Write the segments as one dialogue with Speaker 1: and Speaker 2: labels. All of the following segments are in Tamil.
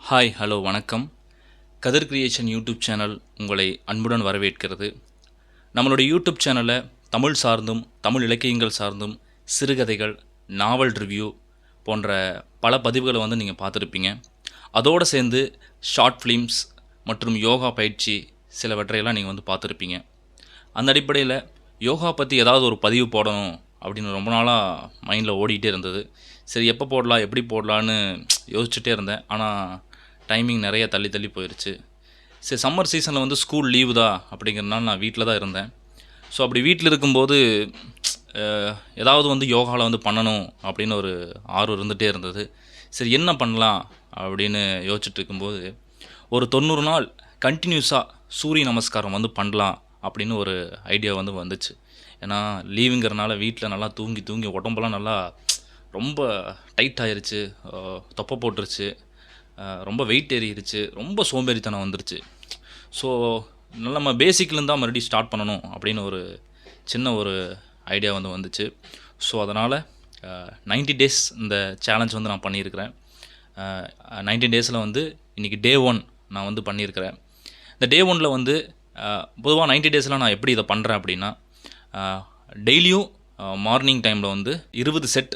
Speaker 1: ஹாய் ஹலோ வணக்கம். கதிர் கிரியேஷன் யூடியூப் சேனல் உங்களை அன்புடன் வரவேற்கிறது. நம்மளுடைய யூடியூப் சேனலை தமிழ் சார்ந்தும் தமிழ் இலக்கியங்கள் சார்ந்தும் சிறுகதைகள், நாவல் ரிவ்யூ போன்ற பல பதிவுகளை நீங்கள் பார்த்துருப்பீங்க. அதோடு சேர்ந்து ஷார்ட் ஃபிலிம்ஸ் மற்றும் யோகா பயிற்சி சிலவற்றையெல்லாம் நீங்கள் பார்த்துருப்பீங்க. அந்த அடிப்படையில் யோகா பற்றி ஏதாவது ஒரு பதிவு போடணும் அப்படின்னு ரொம்ப நாளாக மைண்டில் ஓடிக்கிட்டே இருந்தது. சரி, எப்போ போடலாம் எப்படி போடலான்னு யோசிச்சுட்டே இருந்தேன். ஆனால் டைமிங் நிறைய தள்ளி தள்ளி போயிடுச்சு. சரி, சம்மர் சீசனில் ஸ்கூல் லீவு தான் அப்படிங்கிறனால நான் வீட்டில் தான் இருந்தேன். ஸோ அப்படி வீட்டில் இருக்கும்போது ஏதாவது யோகாவில் பண்ணணும் அப்படின்னு ஒரு ஆர்வம் இருந்துகிட்டே இருந்தது. சரி, என்ன பண்ணலாம் அப்படின்னு யோசிச்சுட்டு இருக்கும்போது ஒரு 90 நாள் கண்டினியூஸாக சூரிய நமஸ்காரம் பண்ணலாம் அப்படின்னு ஒரு ஐடியா வந்துச்சு. ஏன்னா லீவுங்கிறனால வீட்டில் நல்லா தூங்கி தூங்கி உடம்பெல்லாம் நல்லா ரொம்ப டைட் ஆயிருச்சு, தொப்பை போட்டுருச்சு, ரொம்ப வெயிட் ஏறிடுச்சு, ரொம்ப சோம்பேறித்தனம் வந்துருச்சு. ஸோ நம்ம பேசிக்லேருந்து தான் மறுபடியும் ஸ்டார்ட் பண்ணணும் அப்படின்னு ஒரு சின்ன ஒரு ஐடியா வந்துச்சு. ஸோ அதனால் 90 டேஸ் இந்த சேலஞ்ச் நான் பண்ணியிருக்கிறேன். 90 டேஸில் இன்றைக்கி டே 1 நான் பண்ணியிருக்கிறேன். இந்த டே 1ல் பொதுவாக 90 டேஸில் நான் எப்படி இதை பண்ணுறேன் அப்படின்னா, டெய்லியும் மார்னிங் டைமில் 20 செட்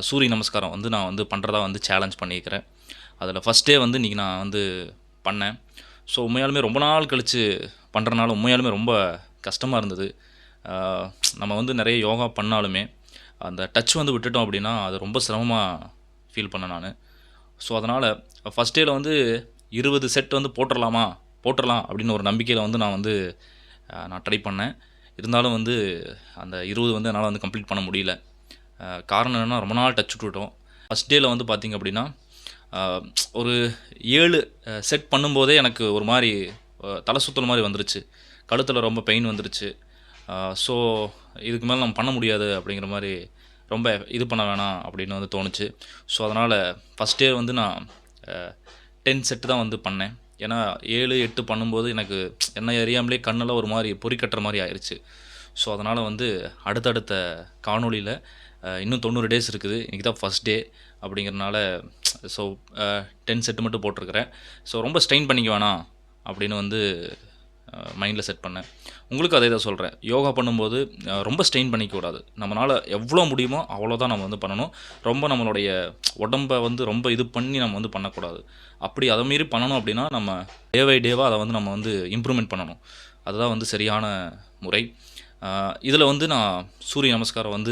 Speaker 1: சூரிய நமஸ்காரம் நான் பண்ணுறதா சேலஞ்ச் பண்ணியிருக்கிறேன். அதில் ஃபஸ்ட் டே இன்றைக்கி நான் பண்ணேன். ஸோ உண்மையாலுமே ரொம்ப நாள் கழித்து பண்ணுறனால உண்மையாலுமே ரொம்ப கஷ்டமாக இருந்தது. நம்ம நிறைய யோகா பண்ணாலுமே அந்த டச் விட்டுட்டோம் அப்படின்னா அது ரொம்ப சிரமமாக ஃபீல் பண்ணேன் நான். ஸோ அதனால் ஃபஸ்ட் டேயில் 20 செட் போட்டுடலாம் அப்படின்னு ஒரு நம்பிக்கையில் நான் ட்ரை பண்ணேன். இருந்தாலும் அந்த 20 என்னால் கம்ப்ளீட் பண்ண முடியல. காரணம் என்னென்னா, ரொம்ப நாள் டச் விட்டுட்டோம். ஃபஸ்ட் டேயில் பார்த்திங்க அப்படின்னா ஒரு 7 செட் பண்ணும்போதே எனக்கு ஒரு மாதிரி தலை சுற்றல் மாதிரி வந்துருச்சு. கழுத்தில் ரொம்ப பெயின் வந்துருச்சு. ஸோ இதுக்கு மேலே நம்ம பண்ண முடியாது அப்படிங்கிற மாதிரி ரொம்ப இது பண்ண வேணாம் அப்படின்னு தோணுச்சு. ஸோ அதனால் ஃபஸ்ட் டே நான் 10 செட்டு தான் பண்ணேன். ஏன்னா 7, 8 பண்ணும்போது எனக்கு என்ன அறியாமலே கண்ணெல்லாம் ஒரு மாதிரி பொறி கட்டுற மாதிரி ஆயிடுச்சு. ஸோ அதனால் அடுத்தடுத்த காணொலியில் இன்னும் 90 டேஸ் இருக்குது. இன்றைக்கி தான் ஃபஸ்ட் டே அப்படிங்கிறனால ஸோ 10 செட்டு மட்டும் போட்டிருக்கிறேன். ஸோ ரொம்ப ஸ்ட்ரெயின் பண்ணிக்க வேணாம் அப்படின்னு மைண்டில் செட் பண்ணேன். உங்களுக்கு அதே தான் சொல்கிறேன். யோகா பண்ணும்போது ரொம்ப ஸ்ட்ரெயின் பண்ணிக்கக்கூடாது. நம்மளால் எவ்வளோ முடியுமோ அவ்வளோ தான் நம்ம பண்ணணும். ரொம்ப நம்மளுடைய உடம்பை ரொம்ப இது பண்ணி நம்ம பண்ணக்கூடாது. அப்படி அதை மீறி பண்ணணும் அப்படின்னா நம்ம டே பை டேவாக அதை நம்ம இம்ப்ரூவ்மெண்ட் பண்ணணும். அதுதான் சரியான முறை. இதில் நான் சூரிய நமஸ்காரம்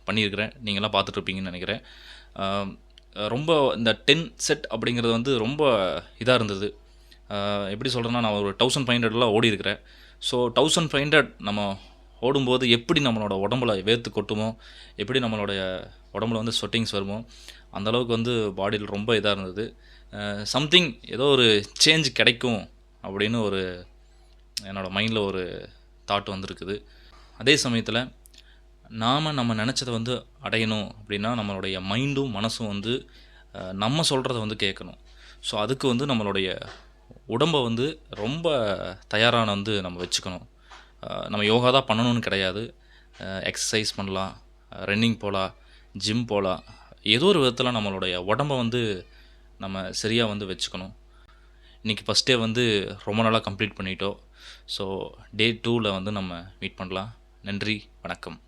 Speaker 1: பண்ணியிருக்கிறேன். நீங்களாம் பார்த்துட்ருப்பீங்கன்னு நினைக்கிறேன். ரொம்ப இந்த 10 செட் அப்படிங்கிறது ரொம்ப இதாக இருந்தது. எப்படி சொல்கிறேன்னா, நான் ஒரு 1500 ஓடிருக்கிறேன். ஸோ 1500 நம்ம ஓடும்போது எப்படி நம்மளோட உடம்புல வேர்த்து கொட்டுமோ, எப்படி நம்மளுடைய உடம்புல ஸ்வெட்டிங்ஸ் வருமோ, அந்தளவுக்கு பாடியில் ரொம்ப இதாக இருந்தது. சம்திங் ஏதோ ஒரு சேஞ்ச் கிடைக்கும் அப்படின்னு ஒரு என்னோடய மைண்டில் ஒரு தாட் வந்திருக்குது. அதே சமயத்தில் நம்ம நினச்சதை அடையணும் அப்படின்னா நம்மளுடைய மைண்டும் மனசும் நம்ம சொல்கிறத கேட்கணும். ஸோ அதுக்கு நம்மளுடைய உடம்பை ரொம்ப தயாரான நம்ம வச்சுக்கணும். நம்ம யோகா தான் பண்ணணும்னு கிடையாது. எக்ஸசைஸ் பண்ணலாம், ரன்னிங் போகலாம், ஜிம் போகலாம். ஏதோ ஒரு விதத்தில் நம்மளுடைய உடம்பை நம்ம சரியாக வச்சுக்கணும். இன்றைக்கி ஃபஸ்ட் டே ரொம்ப நாளாக கம்ப்ளீட் பண்ணிட்டோம். ஸோ டே 2ல் நம்ம மீட் பண்ணலாம். நன்றி, வணக்கம்.